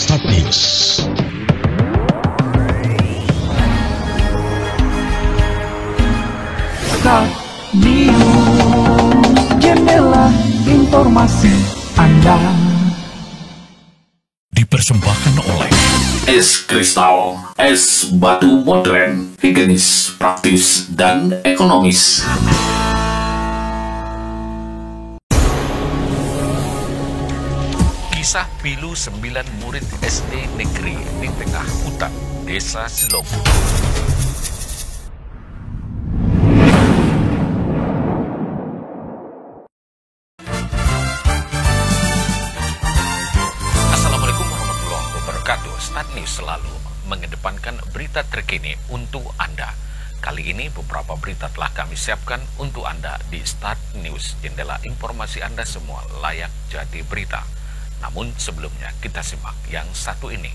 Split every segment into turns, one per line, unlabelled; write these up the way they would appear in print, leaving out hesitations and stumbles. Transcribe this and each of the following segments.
Start News.
Start News, jendela informasi Anda.
Dipersembahkan oleh
Es kristal, es batu modern, higienis, praktis, dan ekonomis.
Kisah pilu 9 murid SD negeri di tengah hutan Desa Silogun. Assalamualaikum warahmatullahi wabarakatuh. Start News selalu mengedepankan berita terkini untuk Anda. Kali ini beberapa berita telah kami siapkan untuk Anda di Start News, jendela informasi Anda semua layak jadi berita. Namun sebelumnya kita simak yang satu ini.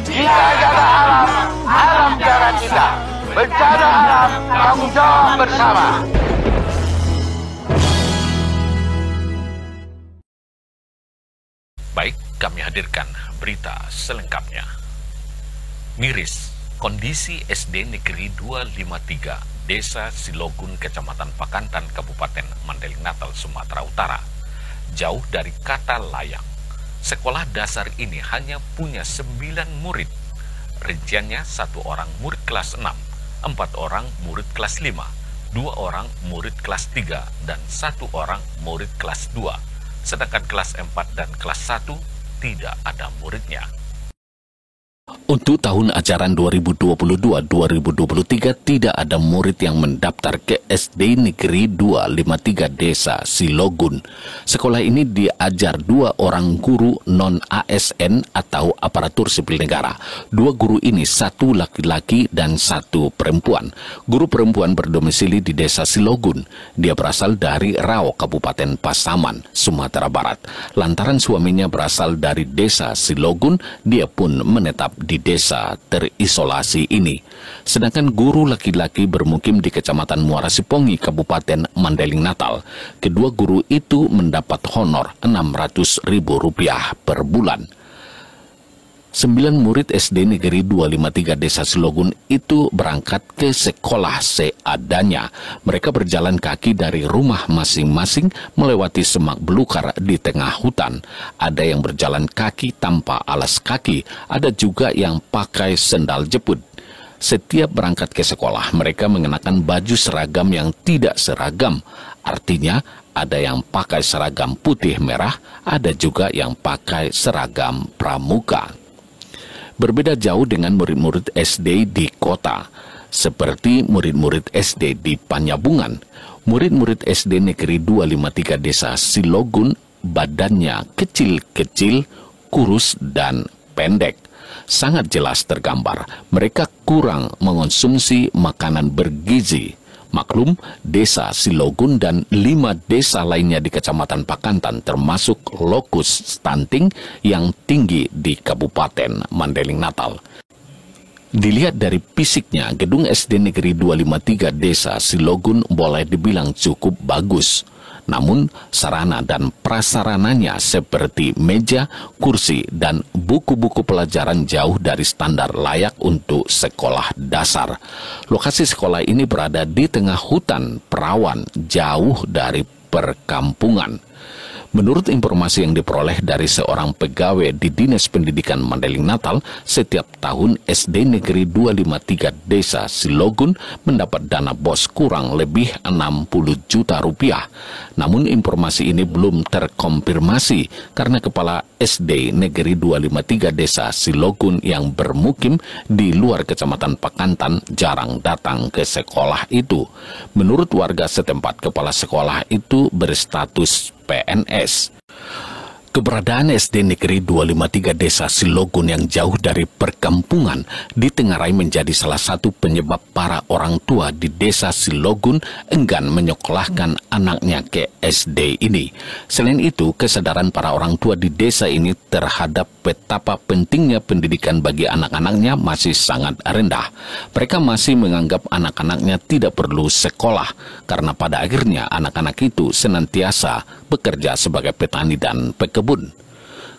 Kita jaga alam, alam jaga kita. Bencana alam, tanggung jawab bersama.
Baik, kami hadirkan berita selengkapnya. Miris, kondisi SD Negeri 253, Desa Silogun, Kecamatan Pakantan, Kabupaten Mandailing Natal, Sumatera Utara. Jauh dari kata layak, sekolah dasar ini hanya punya 9 murid. Rinciannya 1 orang murid kelas 6, 4 orang murid kelas 5, 2 orang murid kelas 3, dan 1 orang murid kelas 2. Sedangkan kelas 4 dan kelas 1 tidak ada muridnya. Untuk tahun ajaran 2022-2023 tidak ada murid yang mendaftar ke SD Negeri 253 Desa Silogun. Sekolah ini diajar 2 orang guru non-ASN atau aparatur sipil negara. 2 guru ini 1 laki-laki dan 1 perempuan. Guru perempuan berdomisili di Desa Silogun. Dia berasal dari Rao, Kabupaten Pasaman, Sumatera Barat. Lantaran suaminya berasal dari Desa Silogun, dia pun menetap di desa terisolasi ini. Sedangkan guru laki-laki bermukim di Kecamatan Muara Sipongi, Kabupaten Mandailing Natal. Kedua guru itu mendapat honor Rp600.000 per bulan. 9 murid SD Negeri 253 Desa Silogun itu berangkat ke sekolah seadanya. Mereka berjalan kaki dari rumah masing-masing melewati semak belukar di tengah hutan. Ada yang berjalan kaki tanpa alas kaki, ada juga yang pakai sendal jepit. Setiap berangkat ke sekolah, mereka mengenakan baju seragam yang tidak seragam. Artinya, ada yang pakai seragam putih merah, ada juga yang pakai seragam pramuka. Berbeda jauh dengan murid-murid SD di kota, seperti murid-murid SD di Panyabungan. Murid-murid SD Negeri 253 Desa Silogun badannya kecil-kecil, kurus dan pendek. Sangat jelas tergambar, mereka kurang mengonsumsi makanan bergizi. Maklum, Desa Silogun dan 5 desa lainnya di Kecamatan Pakantan termasuk lokus stunting yang tinggi di Kabupaten Mandailing Natal. Dilihat dari fisiknya, gedung SD Negeri 253 Desa Silogun boleh dibilang cukup bagus. Namun, sarana dan prasarananya seperti meja, kursi, dan buku-buku pelajaran jauh dari standar layak untuk sekolah dasar. Lokasi sekolah ini berada di tengah hutan perawan, jauh dari perkampungan. Menurut informasi yang diperoleh dari seorang pegawai di Dinas Pendidikan Mandailing Natal, setiap tahun SD Negeri 253 Desa Silogun mendapat dana BOS kurang lebih Rp60 juta. Namun informasi ini belum terkonfirmasi karena Kepala SD Negeri 253 Desa Silogun yang bermukim di luar Kecamatan Pakantan jarang datang ke sekolah itu. Menurut warga setempat, kepala sekolah itu berstatus PNS. Keberadaan SD Negeri 253 Desa Silogun yang jauh dari perkampungan ditengarai menjadi salah satu penyebab para orang tua di Desa Silogun enggan menyekolahkan anaknya ke SD ini. Selain itu, kesadaran para orang tua di desa ini terhadap betapa pentingnya pendidikan bagi anak-anaknya masih sangat rendah. Mereka masih menganggap anak-anaknya tidak perlu sekolah, karena pada akhirnya anak-anak itu senantiasa bekerja sebagai petani dan pekebun.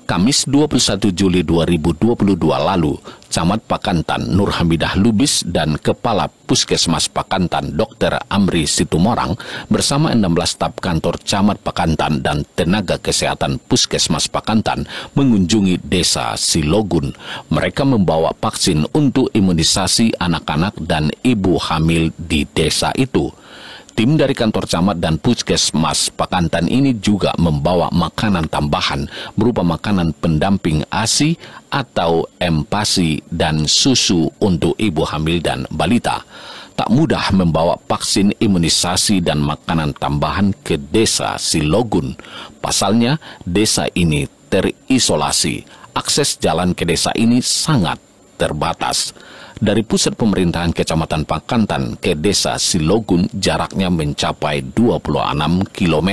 Kamis 21 Juli 2022 lalu, Camat Pakantan Nur Hamidah Lubis dan Kepala Puskesmas Pakantan Dr. Amri Situmorang bersama 16 staf kantor Camat Pakantan dan tenaga kesehatan Puskesmas Pakantan mengunjungi Desa Silogun. Mereka membawa vaksin untuk imunisasi anak-anak dan ibu hamil di desa itu. Tim dari kantor camat dan puskesmas Pakantan ini juga membawa makanan tambahan berupa makanan pendamping ASI atau empasi dan susu untuk ibu hamil dan balita. Tak mudah membawa vaksin imunisasi dan makanan tambahan ke Desa Silogun. Pasalnya, desa ini terisolasi. Akses jalan ke desa ini sangat terbatas. Dari pusat pemerintahan Kecamatan Pakantan ke Desa Silogun jaraknya mencapai 26 km.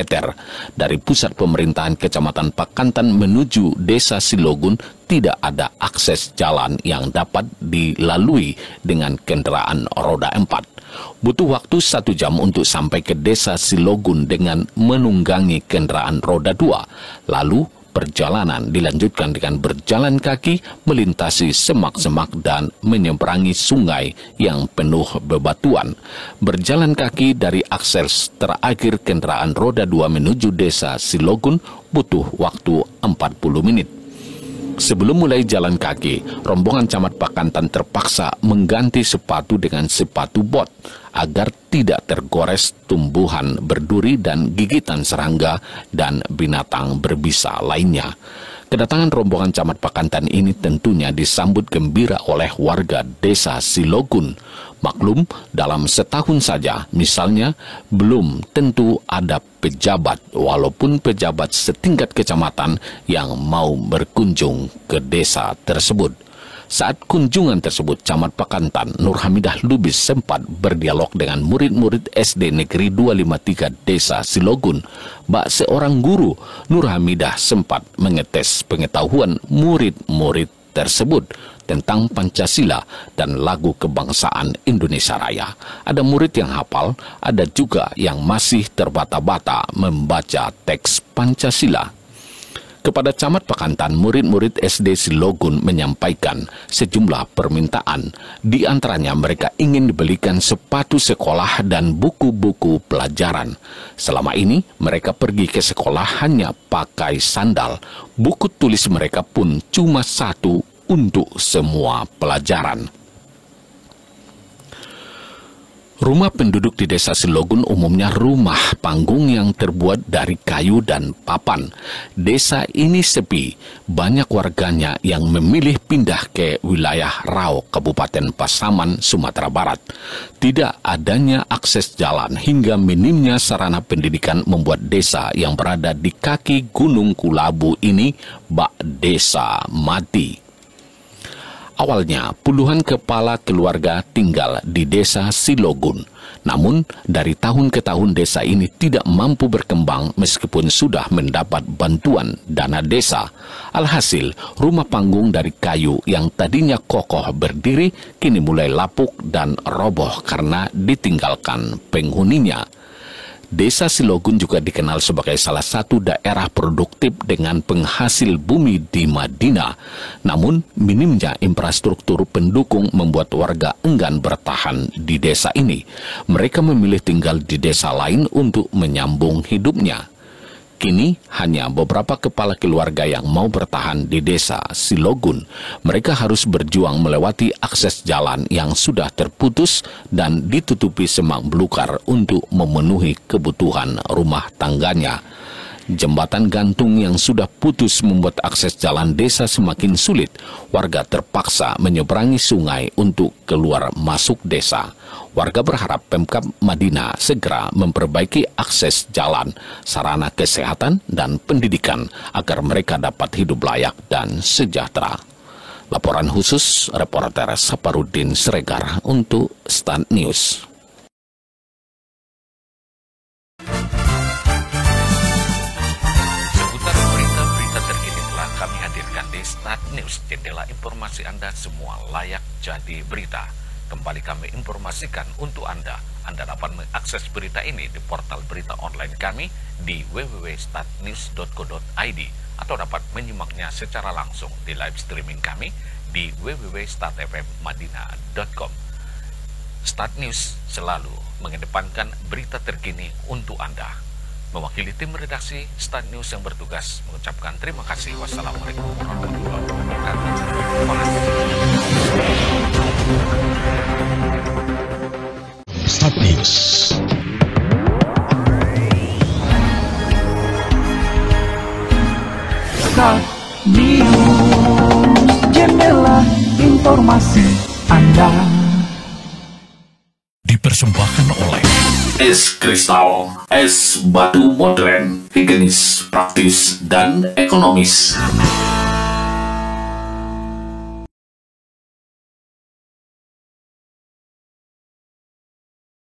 Dari pusat pemerintahan Kecamatan Pakantan menuju Desa Silogun tidak ada akses jalan yang dapat dilalui dengan kendaraan roda 4. Butuh waktu 1 jam untuk sampai ke Desa Silogun dengan menunggangi kendaraan roda 2. Lalu perjalanan dilanjutkan dengan berjalan kaki melintasi semak-semak dan menyeberangi sungai yang penuh bebatuan. Berjalan kaki dari akses terakhir kendaraan roda 2 menuju Desa Silogun butuh waktu 40 menit. Sebelum mulai jalan kaki, rombongan Camat Pakantan terpaksa mengganti sepatu dengan sepatu bot agar tidak tergores tumbuhan berduri dan gigitan serangga dan binatang berbisa lainnya. Kedatangan rombongan Camat Pakantan ini tentunya disambut gembira oleh warga Desa Silogun. Maklum, dalam setahun saja, misalnya, belum tentu ada pejabat, walaupun pejabat setingkat kecamatan yang mau berkunjung ke desa tersebut. Saat kunjungan tersebut, Camat Pakantan Nur Hamidah Lubis sempat berdialog dengan murid-murid SD Negeri 253 Desa Silogun. Bak seorang guru, Nur Hamidah sempat mengetes pengetahuan murid-murid tersebut tentang Pancasila dan lagu kebangsaan Indonesia Raya. Ada murid yang hafal, ada juga yang masih terbata-bata membaca teks Pancasila. Kepada Camat Pakantan, murid-murid SD Silogun menyampaikan sejumlah permintaan. Di antaranya mereka ingin dibelikan sepatu sekolah dan buku-buku pelajaran. Selama ini mereka pergi ke sekolah hanya pakai sandal. Buku tulis mereka pun cuma satu untuk semua pelajaran. Rumah penduduk di Desa Silogun umumnya rumah panggung yang terbuat dari kayu dan papan. Desa ini sepi, banyak warganya yang memilih pindah ke wilayah Rau, Kabupaten Pasaman, Sumatera Barat. Tidak adanya akses jalan hingga minimnya sarana pendidikan membuat desa yang berada di kaki Gunung Kulabu ini bak desa mati. Awalnya, puluhan kepala keluarga tinggal di Desa Silogun. Namun, dari tahun ke tahun desa ini tidak mampu berkembang meskipun sudah mendapat bantuan dana desa. Alhasil, rumah panggung dari kayu yang tadinya kokoh berdiri kini mulai lapuk dan roboh karena ditinggalkan penghuninya. Desa Silogun juga dikenal sebagai salah satu daerah produktif dengan penghasil bumi di Madinah. Namun, minimnya infrastruktur pendukung membuat warga enggan bertahan di desa ini. Mereka memilih tinggal di desa lain untuk menyambung hidupnya. Kini hanya beberapa kepala keluarga yang mau bertahan di Desa Silogun. Mereka harus berjuang melewati akses jalan yang sudah terputus dan ditutupi semak belukar untuk memenuhi kebutuhan rumah tangganya. Jembatan gantung yang sudah putus membuat akses jalan desa semakin sulit. Warga terpaksa menyeberangi sungai untuk keluar masuk desa. Warga berharap Pemkab Madinah segera memperbaiki akses jalan, sarana kesehatan, dan pendidikan agar mereka dapat hidup layak dan sejahtera. Laporan khusus reporter Saparudin Sregar untuk Stand News. Start News, jendela informasi Anda semua layak jadi berita. Kembali kami informasikan untuk Anda. Anda dapat mengakses berita ini di portal berita online kami di www.startnews.co.id atau dapat menyimaknya secara langsung di live streaming kami di www.startfmmadinah.com. Start News selalu mengedepankan berita terkini untuk Anda. Mewakili tim redaksi Start News yang bertugas mengucapkan terima kasih. Wassalamualaikum warahmatullahi wabarakatuh. Terima kasih.
Start News.
Start News, jendela informasi Anda.
Dipersembahkan oleh
Es kristal, es batu modern, higienis, praktis, dan ekonomis.